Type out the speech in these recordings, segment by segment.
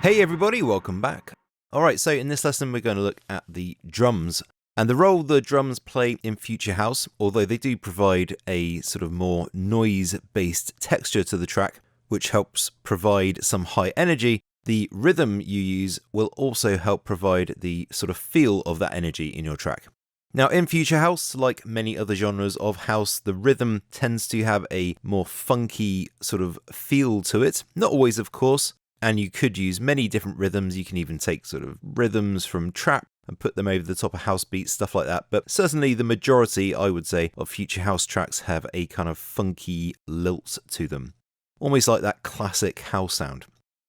Hey everybody, welcome back. Alright, so in this lesson we're going to look at the drums and the role the drums play in Future House. Although they do provide a sort of more noise-based texture to the track, which helps provide some high energy, the rhythm you use will also help provide the sort of feel of that energy in your track. Now in Future House, like many other genres of house, the rhythm tends to have a more funky sort of feel to it. Not always, of course, and you could use many different rhythms. You can even take sort of rhythms from trap and put them over the top of house beats, stuff like that. But certainly the majority, I would say, of Future House tracks have a kind of funky lilt to them. Almost like that classic house sound.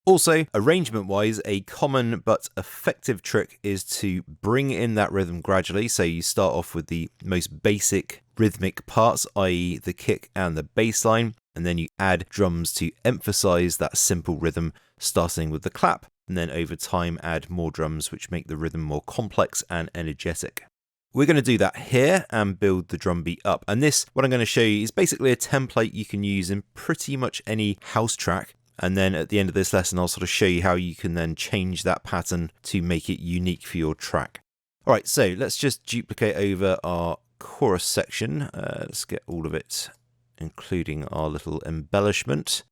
Also, arrangement-wise, a common but effective trick is to bring in that rhythm gradually. So you start off with the most basic rhythmic parts, i.e. the kick and the bass line, and then you add drums to emphasize that simple rhythm, starting with the clap, and then over time add more drums which make the rhythm more complex and energetic. We're going to do that here and build the drum beat up. And this, what I'm going to show you, is basically a template you can use in pretty much any house track. And then at the end of this lesson, I'll sort of show you how you can then change that pattern to make it unique for your track. All right, so let's just duplicate over our chorus section. Let's get all of it, including our little embellishment.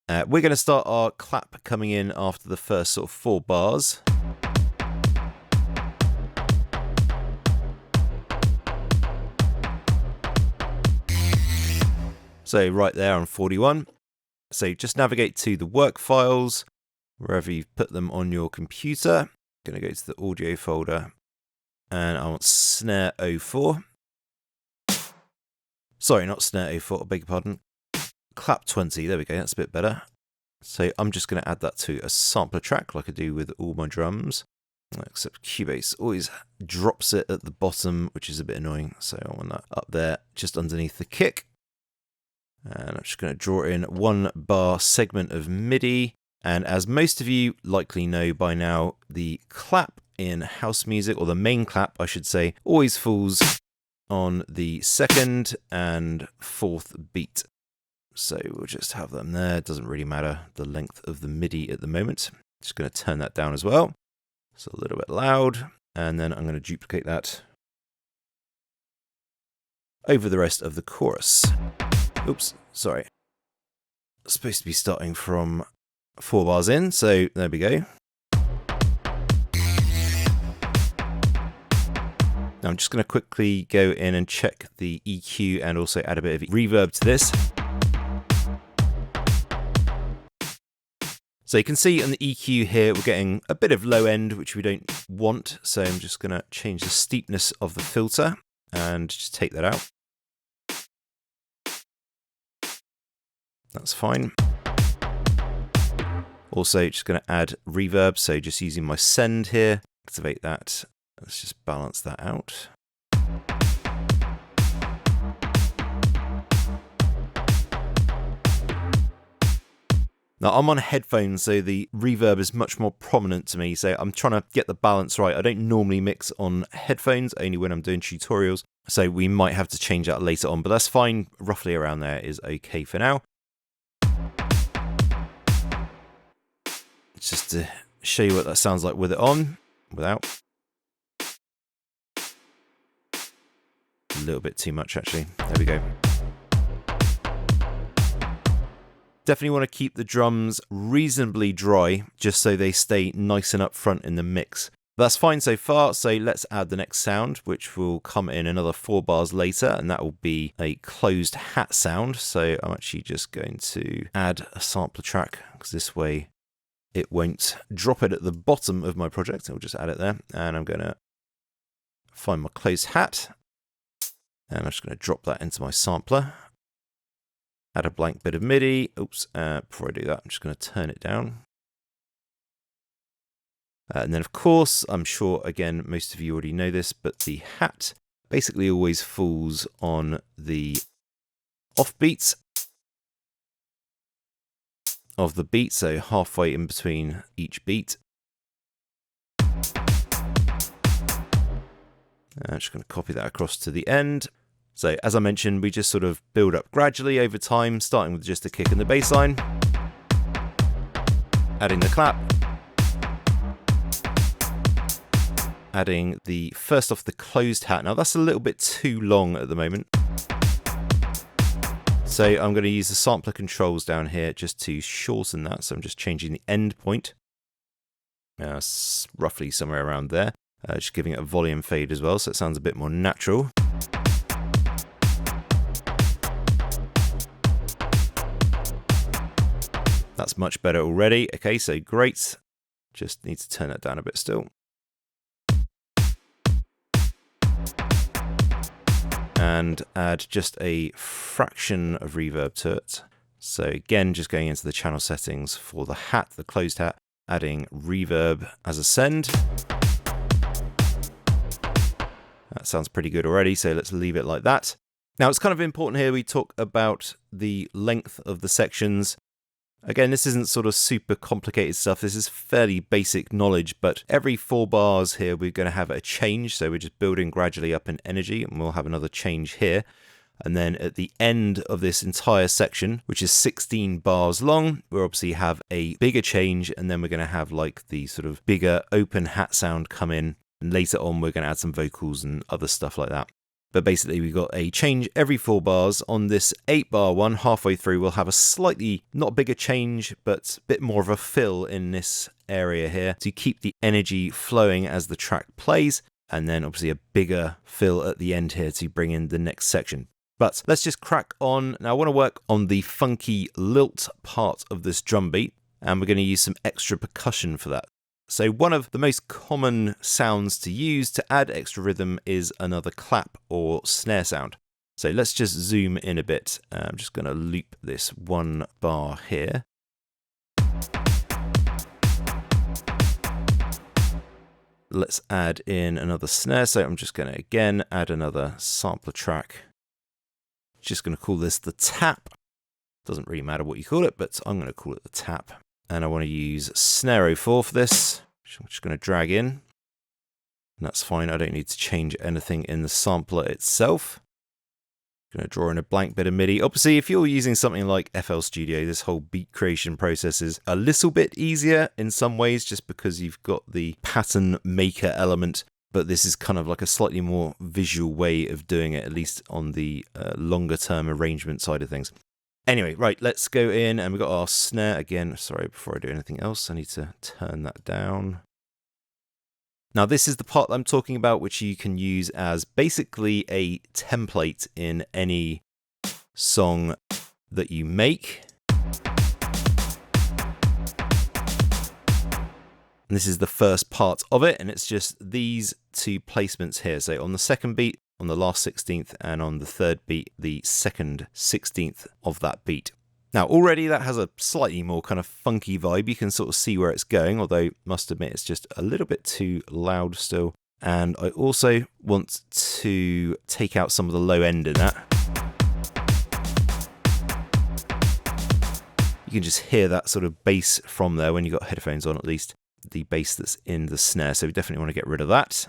We're going to start our clap coming in after the first sort of 4 bars. So right there on 41. So just navigate to the work files, wherever you've put them on your computer. I'm going to go to the audio folder, and I want snare 04. Sorry, not snare 04, I beg your pardon. Clap 20, there we go, that's a bit better. So I'm just going to add that to a sampler track like I do with all my drums. Except Cubase always drops it at the bottom, which is a bit annoying. So I want that up there, just underneath the kick. And I'm just going to draw in 1 bar segment of MIDI. And as most of you likely know by now, the clap in house music, or the main clap, I should say, always falls on the 2nd and 4th beat. So we'll just have them there. It doesn't really matter the length of the MIDI at the moment. Just going to turn that down as well. It's a little bit loud. And then I'm going to duplicate that over the rest of the chorus. Oops, sorry. Supposed to be starting from 4 bars in, so there we go. Now I'm just going to quickly go in and check the EQ and also add a bit of reverb to this. So you can see on the EQ here, we're getting a bit of low end, which we don't want. So I'm just going to change the steepness of the filter and just take that out. That's fine. Also, just going to add reverb. So just using my send here, activate that. Let's just balance that out. Now I'm on headphones, so the reverb is much more prominent to me. So I'm trying to get the balance right. I don't normally mix on headphones, only when I'm doing tutorials. So we might have to change that later on, but that's fine. Roughly around there is okay for now. Just to show you what that sounds like with it on, without. A little bit too much, actually. There we go. Definitely want to keep the drums reasonably dry, just so they stay nice and up front in the mix. That's fine so far, so let's add the next sound, which will come in another 4 bars later, and that will be a closed hat sound. So I'm actually just going to add a sampler track, because this way it won't drop it at the bottom of my project. I'll just add it there. And I'm going to find my closed hat. And I'm just going to drop that into my sampler. Add a blank bit of MIDI. Oops, before I do that, I'm just going to turn it down. And then, of course, I'm sure, again, most of you already know this, but the hat basically always falls on the offbeats of the beat, so halfway in between each beat. I'm just going to copy that across to the end. So as I mentioned, we just sort of build up gradually over time, starting with just the kick and the bass line, adding the clap, adding the first off the closed hat. Now that's a little bit too long at the moment. So I'm going to use the sampler controls down here just to shorten that. So I'm just changing the end point. Roughly somewhere around there. Just giving it a volume fade as well, so it sounds a bit more natural. That's much better already. Okay, so great. Just need to turn that down a bit still. And add just a fraction of reverb to it. So again, just going into the channel settings for the hat, the closed hat, adding reverb as a send. That sounds pretty good already, so let's leave it like that. Now it's kind of important here we talk about the length of the sections. Again, this isn't sort of super complicated stuff. This is fairly basic knowledge, but every 4 bars here we're going to have a change. So we're just building gradually up in energy, and we'll have another change here. And then at the end of this entire section, which is 16 bars long, we'll obviously have a bigger change, and then we're going to have like the sort of bigger open hat sound come in. And later on, we're going to add some vocals and other stuff like that. But basically, we've got a change every 4 bars. On this 8-bar one, halfway through, we'll have a slightly, not bigger change, but a bit more of a fill in this area here to keep the energy flowing as the track plays. And then obviously a bigger fill at the end here to bring in the next section. But let's just crack on. Now, I want to work on the funky lilt part of this drum beat, and we're going to use some extra percussion for that. So one of the most common sounds to use to add extra rhythm is another clap or snare sound. So let's just zoom in a bit. I'm just going to loop this 1 bar here. Let's add in another snare. So I'm just going to again add another sampler track. Just going to call this the tap. Doesn't really matter what you call it, but I'm going to call it the tap. And I want to use Snare 04 for this, which I'm just going to drag in. And that's fine, I don't need to change anything in the sampler itself. I'm going to draw in a blank bit of MIDI. Obviously, if you're using something like FL Studio, this whole beat creation process is a little bit easier in some ways, just because you've got the pattern maker element. But this is kind of like a slightly more visual way of doing it, at least on the longer term arrangement side of things. Anyway, right, let's go in, and we've got our snare again. Sorry, before I do anything else, I need to turn that down. Now, this is the part that I'm talking about, which you can use as basically a template in any song that you make. And this is the first part of it, and it's just these 2 placements here. So on the second beat, on the last 16th, and on the third beat, the second 16th of that beat. Now, already that has a slightly more kind of funky vibe. You can sort of see where it's going, although must admit it's just a little bit too loud still. And I also want to take out some of the low end in that. You can just hear that sort of bass from there when you've got headphones on, at least the bass that's in the snare. So we definitely want to get rid of that.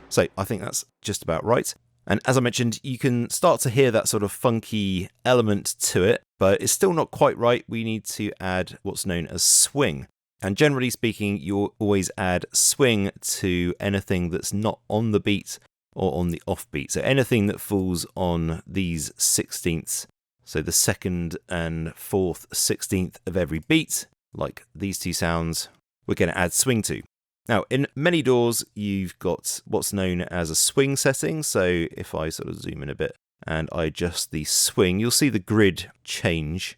So I think that's just about right. And as I mentioned, you can start to hear that sort of funky element to it, but it's still not quite right. We need to add what's known as swing. And generally speaking, you'll always add swing to anything that's not on the beat or on the off beat. So anything that falls on these 16ths, so the 2nd and 4th 16th of every beat, like these 2 sounds, we're going to add swing to. Now, in many DAWs, you've got what's known as a swing setting. So if I sort of zoom in a bit and I adjust the swing, you'll see the grid change.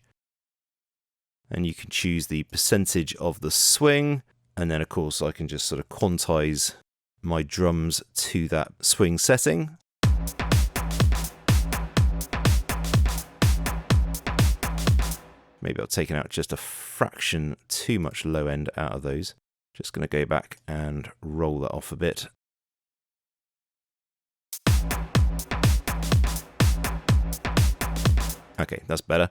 And you can choose the percentage of the swing. And then, of course, I can just sort of quantize my drums to that swing setting. Maybe I've taken out just a fraction too much low end out of those. Just going to go back and roll that off a bit. Okay, that's better.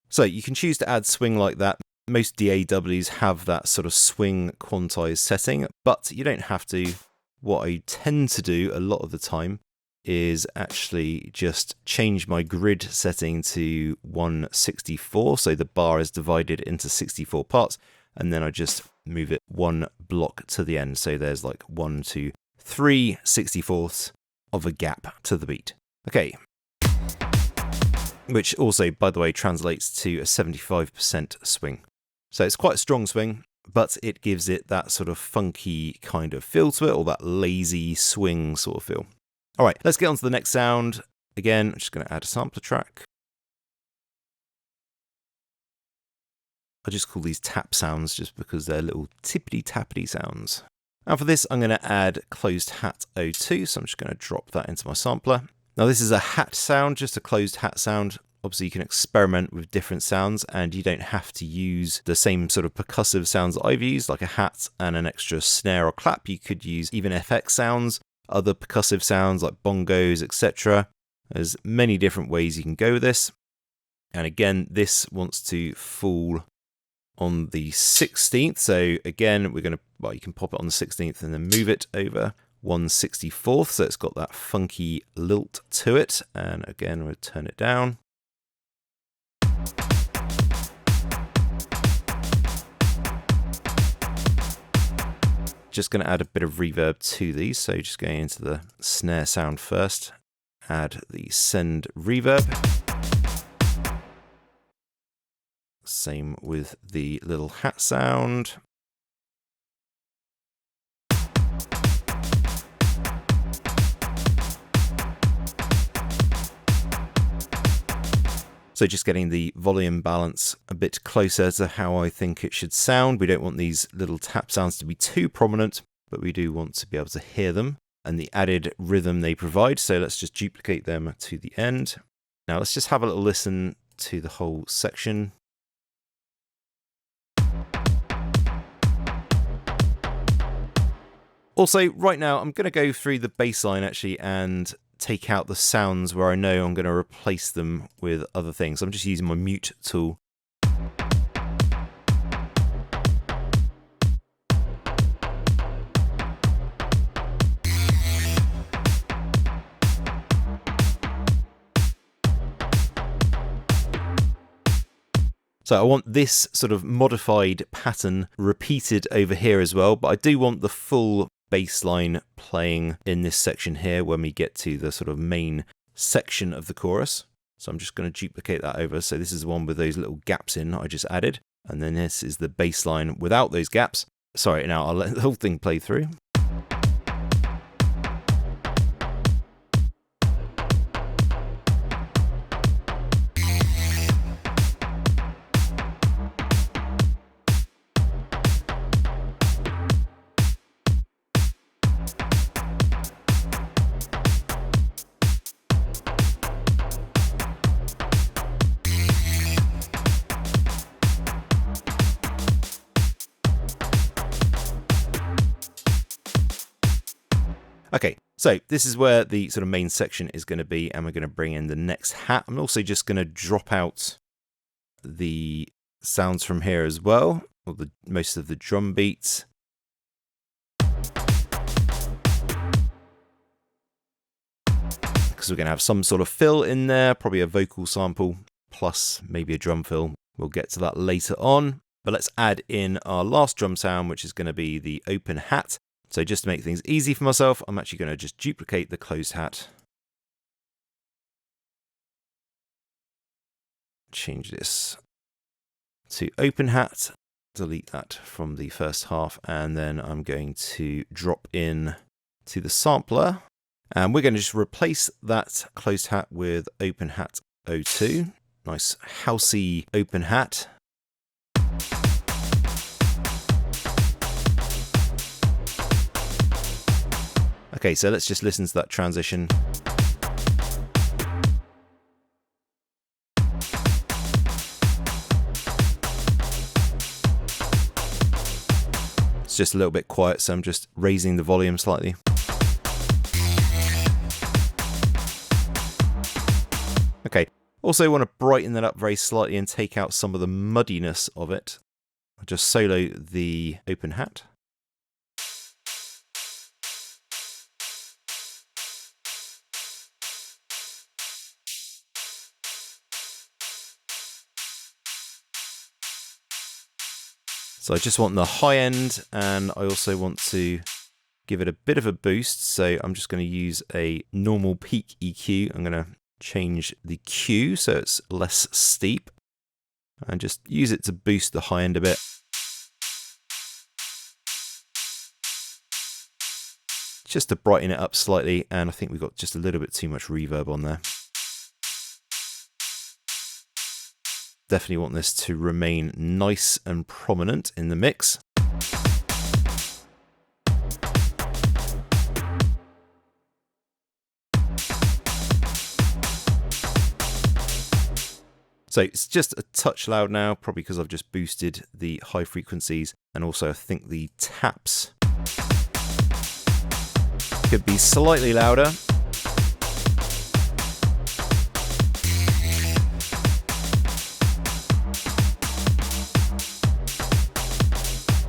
So you can choose to add swing like that. Most DAWs have that sort of swing quantized setting, but you don't have to. What I tend to do a lot of the time is actually just change my grid setting to 1/64. So the bar is divided into 64 parts, and then I just move it one block to the end. So there's like 1, 2, 3 64ths of a gap to the beat. Okay. Which also, by the way, translates to a 75% swing. So it's quite a strong swing, but it gives it that sort of funky kind of feel to it, or that lazy swing sort of feel. All right, let's get on to the next sound. Again, I'm just going to add a sampler track. I just call these tap sounds just because they're little tippity-tappity sounds. And for this, I'm going to add closed hat 02, so I'm just going to drop that into my sampler. Now this is a hat sound, just a closed hat sound. Obviously you can experiment with different sounds and you don't have to use the same sort of percussive sounds that I've used, like a hat and an extra snare or clap. You could use even FX sounds, other percussive sounds like bongos, etc. There's many different ways you can go with this. And again, this wants to fall on the 16th. So again, we're going to, well, you can pop it on the 16th and then move it over 1/64th, so it's got that funky lilt to it. And again, we'll turn it down. Just going to add a bit of reverb to these, so just going into the snare sound first, add the send reverb. Same with the little hat sound. So just getting the volume balance a bit closer to how I think it should sound. We don't want these little tap sounds to be too prominent, but we do want to be able to hear them and the added rhythm they provide. So let's just duplicate them to the end. Now let's just have a little listen to the whole section. Also, right now, I'm going to go through the bass line actually and take out the sounds where I know I'm going to replace them with other things. I'm just using my mute tool. So I want this sort of modified pattern repeated over here as well, but I do want the full bass line playing in this section here when we get to the sort of main section of the chorus. So I'm just going to duplicate that over. So this is the one with those little gaps in I just added. And then this is the bass line without those gaps. Sorry, now I'll let the whole thing play through. Okay, so this is where the sort of main section is going to be, and we're going to bring in the next hat. I'm also just going to drop out the sounds from here as well, or most of the drum beats. Because we're going to have some sort of fill in there, probably a vocal sample, plus maybe a drum fill. We'll get to that later on. But let's add in our last drum sound, which is going to be the open hat. So just to make things easy for myself, I'm actually going to just duplicate the closed hat. Change this to open hat, delete that from the first half, and then I'm going to drop in to the sampler. And we're going to just replace that closed hat with open hat 02. Nice housey open hat. Okay, so let's just listen to that transition. It's just a little bit quiet, so I'm just raising the volume slightly. Okay, also want to brighten that up very slightly and take out some of the muddiness of it. I'll just solo the open hat. . So I just want the high end, and I also want to give it a bit of a boost. So I'm just going to use a normal peak EQ. I'm going to change the Q so it's less steep, and just use it to boost the high end a bit. Just to brighten it up slightly, and I think we've got just a little bit too much reverb on there. Definitely want this to remain nice and prominent in the mix. So it's just a touch loud now, probably because I've just boosted the high frequencies, and also I think the taps could be slightly louder.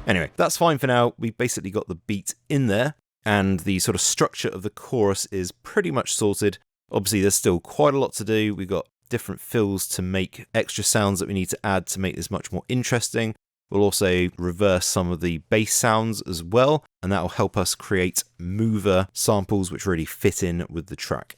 Anyway, that's fine for now. We've basically got the beat in there, and the sort of structure of the chorus is pretty much sorted. Obviously, there's still quite a lot to do. We've got different fills to make extra sounds that we need to add to make this much more interesting. We'll also reverse some of the bass sounds as well, and that will help us create mover samples which really fit in with the track.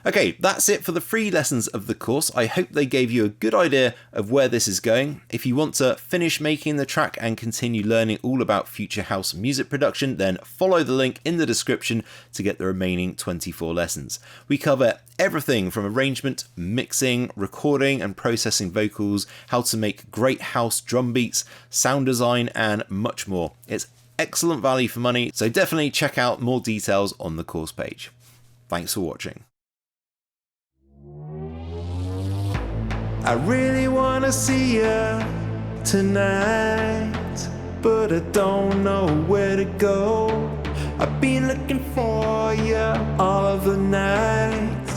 Okay, that's it for the free lessons of the course. I hope they gave you a good idea of where this is going. If you want to finish making the track and continue learning all about future house music production, then follow the link in the description to get the remaining 24 lessons. We cover everything from arrangement, mixing, recording and processing vocals, how to make great house drum beats, sound design, and much more. It's excellent value for money, so definitely check out more details on the course page. Thanks for watching. I really wanna see you tonight, but I don't know where to go. I've been looking for you all of the night.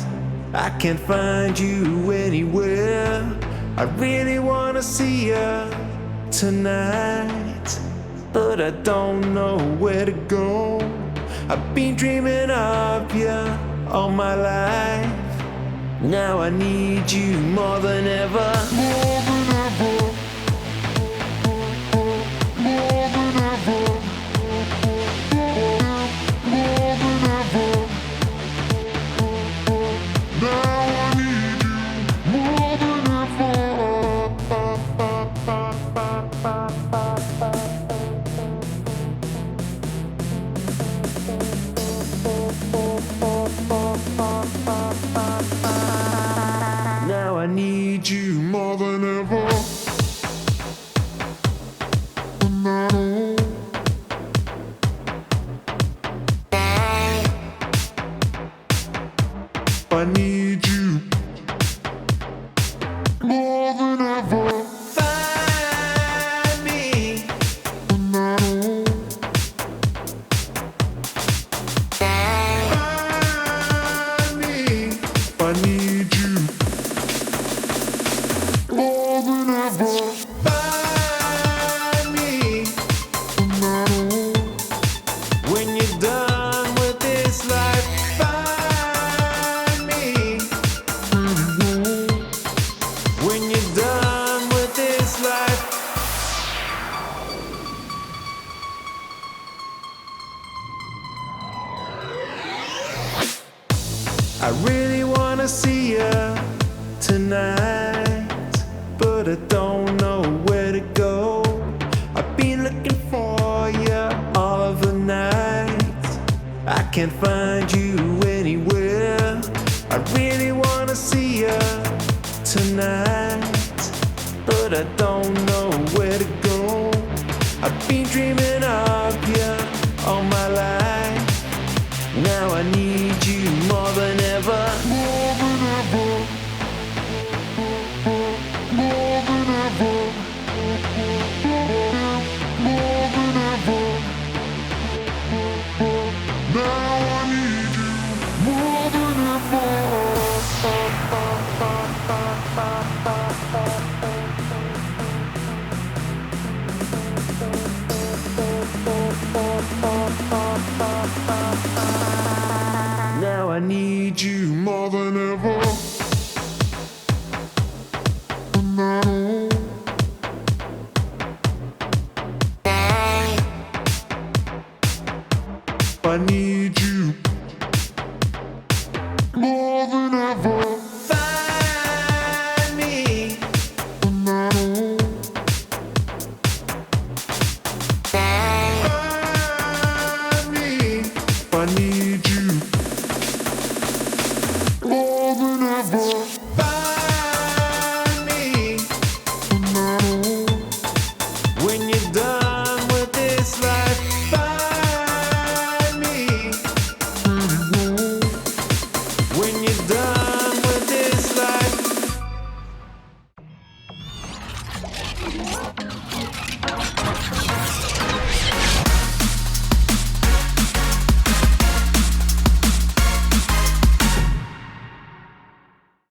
I can't find you anywhere. I really wanna see you tonight, but I don't know where to go. I've been dreaming of you all my life. Now I need you more than ever. More than ever. More than ever. More than ever. Now I need you more than ever. Now I need you more than ever. I need you more than ever. Find me. Find me. I need you more than ever. Find me. When you're done with this life, find me. When you're done with this life. I really wanna see you tonight, but I don't know where to go. I've been looking for you all of the night. I can't find you anywhere. I really wanna see you tonight, but I don't know where to go. I've been dreaming of you all my life. Now I need you more than ever. More than ever. More than ever. More than ever. Now I need you more than ever. Now I need you more than ever. need you more than ever. Find me. And I know. Find me if I need